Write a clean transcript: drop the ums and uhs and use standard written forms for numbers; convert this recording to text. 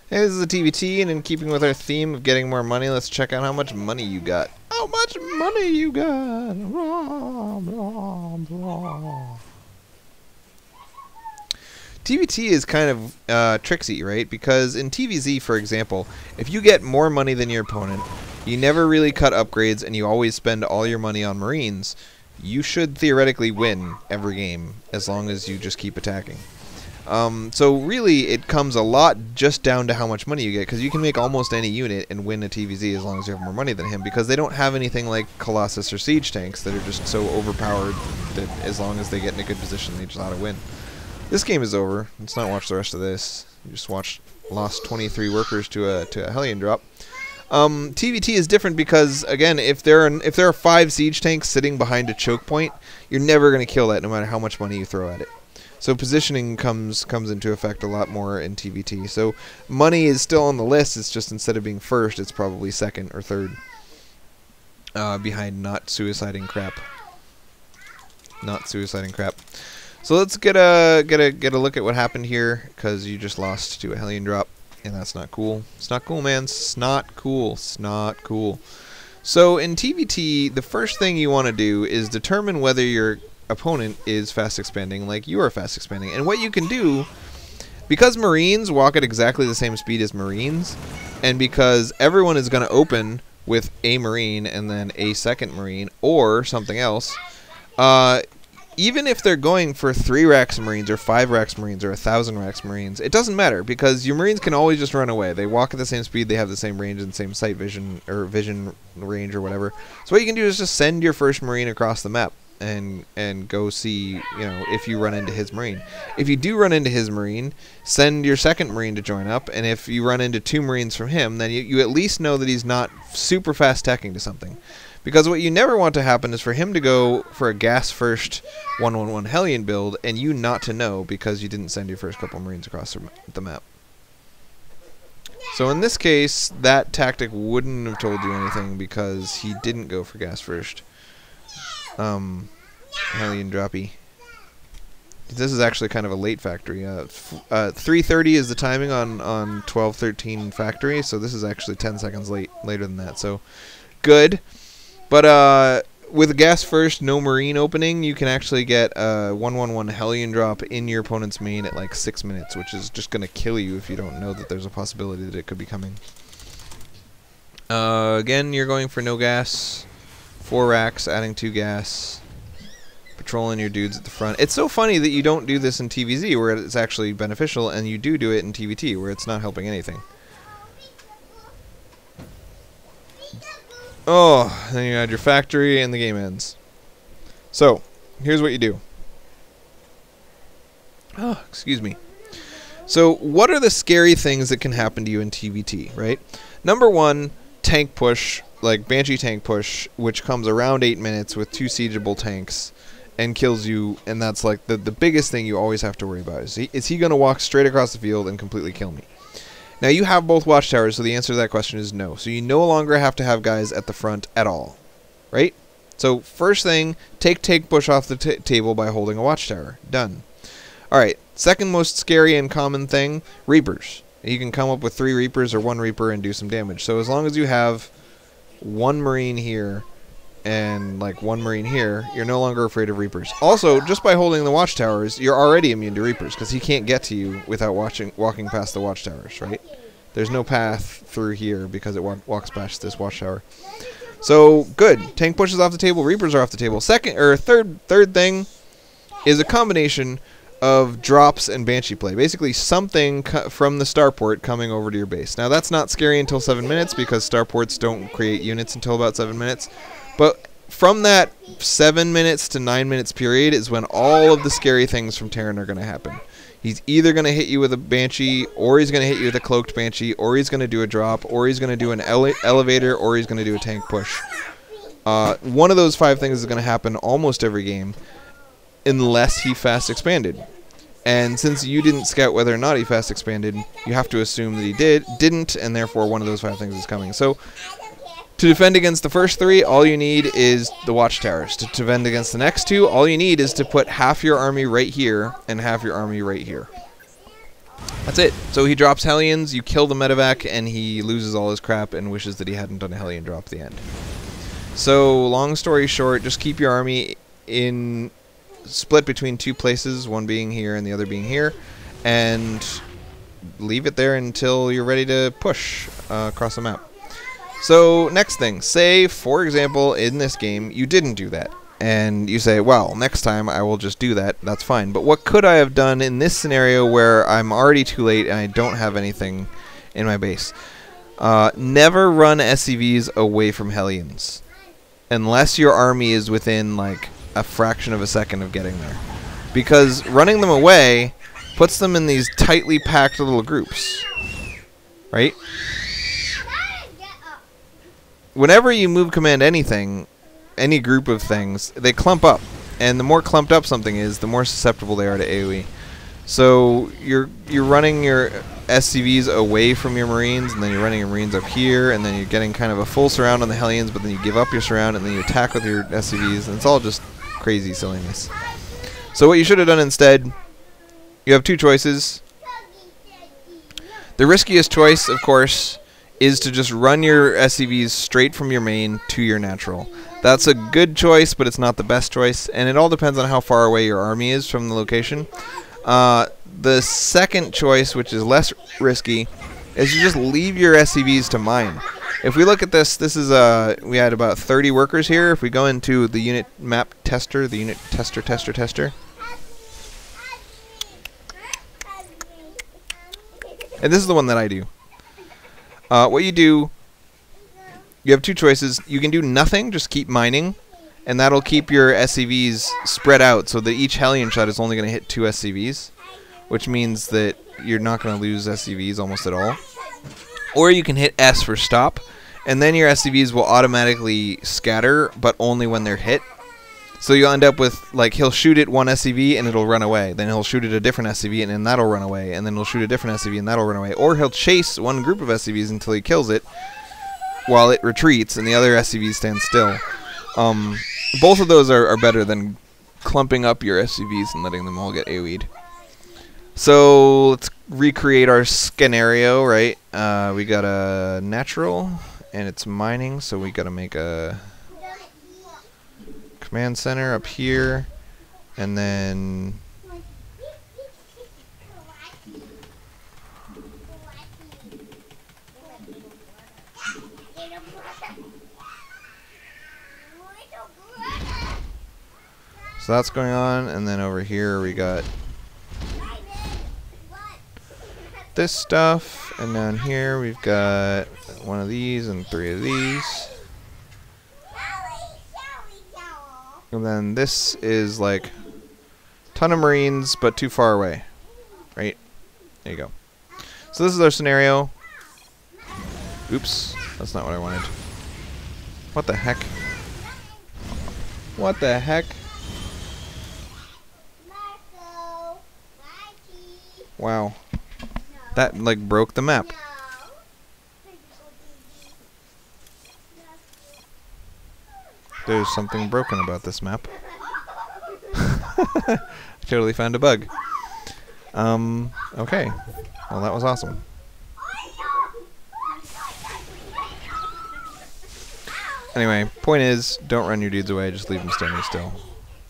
Hey, this is a TBT, and in keeping with our theme of getting more money, let's check out how much money you got. How much money you got? Blah, blah, blah. TBT is kind of tricksy, right? Because in TVZ, for example, if you get more money than your opponent, you never really cut upgrades, and you always spend all your money on Marines, you should theoretically win every game as long as you just keep attacking. So really, it comes a lot just down to how much money you get, because you can make almost any unit and win a TVZ as long as you have more money than him, because they don't have anything like Colossus or Siege tanks that are just so overpowered that as long as they get in a good position, they just ought to win. This game is over. Let's not watch the rest of this. You just lost 23 workers to a Hellion drop. TVT is different because, again, if there are 5 siege tanks sitting behind a choke point, you're never going to kill that no matter how much money you throw at it. So positioning comes into effect a lot more in TVT. So money is still on the list. It's just instead of being first, it's probably second or third, behind not suiciding crap. Not suiciding crap. So let's get a look at what happened here, because you just lost to a Hellion drop, and that's not cool. It's not cool, man. It's not cool. It's not cool. So in TVT, the first thing you want to do is determine whether your opponent is fast expanding like you are fast expanding. And what you can do, because Marines walk at exactly the same speed as Marines, and because everyone is going to open with a Marine and then a second Marine or something else, even if they're going for 3 Rax Marines or 5 Rax Marines or 1,000 Rax Marines, it doesn't matter, because your Marines can always just run away. They walk at the same speed, they have the same range and same sight vision or vision range or whatever. So what you can do is just send your first Marine across the map and go see, you know, if you run into his Marine. If you do run into his Marine, send your second Marine to join up, and if you run into 2 Marines from him, then you at least know that he's not super fast teching to something. Because what you never want to happen is for him to go for a gas first 111 Hellion build and you not to know because you didn't send your first couple Marines across the map. So in this case, that tactic wouldn't have told you anything because he didn't go for gas first. Hellion droppy. This is actually kind of a late factory. 3:30 is the timing on 12:13 factory, so this is actually 10 seconds later than that. So good. But with a gas first, no Marine opening, you can actually get a 111 Hellion drop in your opponent's main at like 6 minutes, which is just going to kill you if you don't know that there's a possibility that it could be coming. Again, you're going for no gas, 4 racks, adding 2 gas, patrolling your dudes at the front. It's so funny that you don't do this in TVZ where it's actually beneficial, and you do it in TVT where it's not helping anything. Oh, then you add your factory and the game ends. So, here's what you do. Oh, excuse me. So, what are the scary things that can happen to you in TVT, right? Number 1, tank push, like Banshee tank push, which comes around 8 minutes with 2 siegeable tanks and kills you, and that's like the biggest thing you always have to worry about. Is he going to walk straight across the field and completely kill me? Now, you have both watchtowers, so the answer to that question is no. So you no longer have to have guys at the front at all, right? So first thing, take push off the table by holding a watchtower. Done. All right, second most scary and common thing, Reapers. You can come up with 3 Reapers or 1 Reaper and do some damage. So as long as you have 1 Marine here and like 1 Marine here, you're no longer afraid of Reapers. Also, just by holding the watchtowers, you're already immune to Reapers because he can't get to you without walking past the watchtowers, right? There's no path through here because it walks past this watchtower. So good. Tank pushes off the table. Reapers are off the table. Third thing is a combination of drops and Banshee play. Basically, something from the starport coming over to your base. Now, that's not scary until 7 minutes because starports don't create units until about 7 minutes. But from that 7 minutes to 9 minutes period is when all of the scary things from Terran are going to happen. He's either going to hit you with a Banshee, or he's going to hit you with a cloaked Banshee, or he's going to do a drop, or he's going to do an elevator, or he's going to do a tank push. One of those 5 things is going to happen almost every game, unless he fast expanded. And since you didn't scout whether or not he fast expanded, you have to assume that he didn't, and therefore one of those 5 things is coming. So to defend against the first 3, all you need is the watchtowers. To defend against the next 2, all you need is to put half your army right here and half your army right here. That's it. So he drops Hellions, you kill the medevac, and he loses all his crap and wishes that he hadn't done a Hellion drop at the end. So, long story short, just keep your army in split between two places, one being here and the other being here, and leave it there until you're ready to push across the map. So, next thing. Say, for example, in this game, you didn't do that. And you say, well, next time I will just do that. That's fine. But what could I have done in this scenario where I'm already too late and I don't have anything in my base? Never run SCVs away from Hellions. Unless your army is within, like, a fraction of a second of getting there. Because running them away puts them in these tightly packed little groups. Right? Whenever you move command anything, any group of things, they clump up. And the more clumped up something is, the more susceptible they are to AoE. So you're running your SCVs away from your Marines, and then you're running your Marines up here, and then you're getting kind of a full surround on the Hellions, but then you give up your surround, and then you attack with your SCVs, and it's all just crazy silliness. So what you should have done instead, you have two choices. The riskiest choice, of course, is to just run your SCVs straight from your main to your natural. That's a good choice, but it's not the best choice, and it all depends on how far away your army is from the location. The second choice, which is less risky, is to just leave your SCVs to mine. If we look at this, this is we had about 30 workers here. If we go into the unit map tester, the unit tester, and this is the one that I do. What you do, you have two choices. You can do nothing, just keep mining, and that'll keep your SCVs spread out so that each Hellion shot is only going to hit 2 SCVs, which means that you're not going to lose SCVs almost at all. Or you can hit S for stop, and then your SCVs will automatically scatter, but only when they're hit. So you'll end up with, like, he'll shoot at one SCV and it'll run away. Then he'll shoot at a different SCV and then that'll run away. And then he'll shoot a different SCV and that'll run away. Or he'll chase one group of SCVs until he kills it while it retreats and the other SCVs stand still. Both of those are better than clumping up your SCVs and letting them all get AoE'd. So let's recreate our scenario, right? We got a natural and it's mining, so we got to make a command center up here, and then so that's going on, and then over here we got this stuff, and down here we've got one of these and 3 of these. And then this is like ton of Marines, but too far away. Right? There you go. So this is our scenario. Oops, that's not what I wanted. What the heck? What the heck? Wow. That like broke the map. There's something broken about this map. I totally found a bug. Okay. Well, that was awesome. Anyway, point is, don't run your dudes away, just leave them standing still.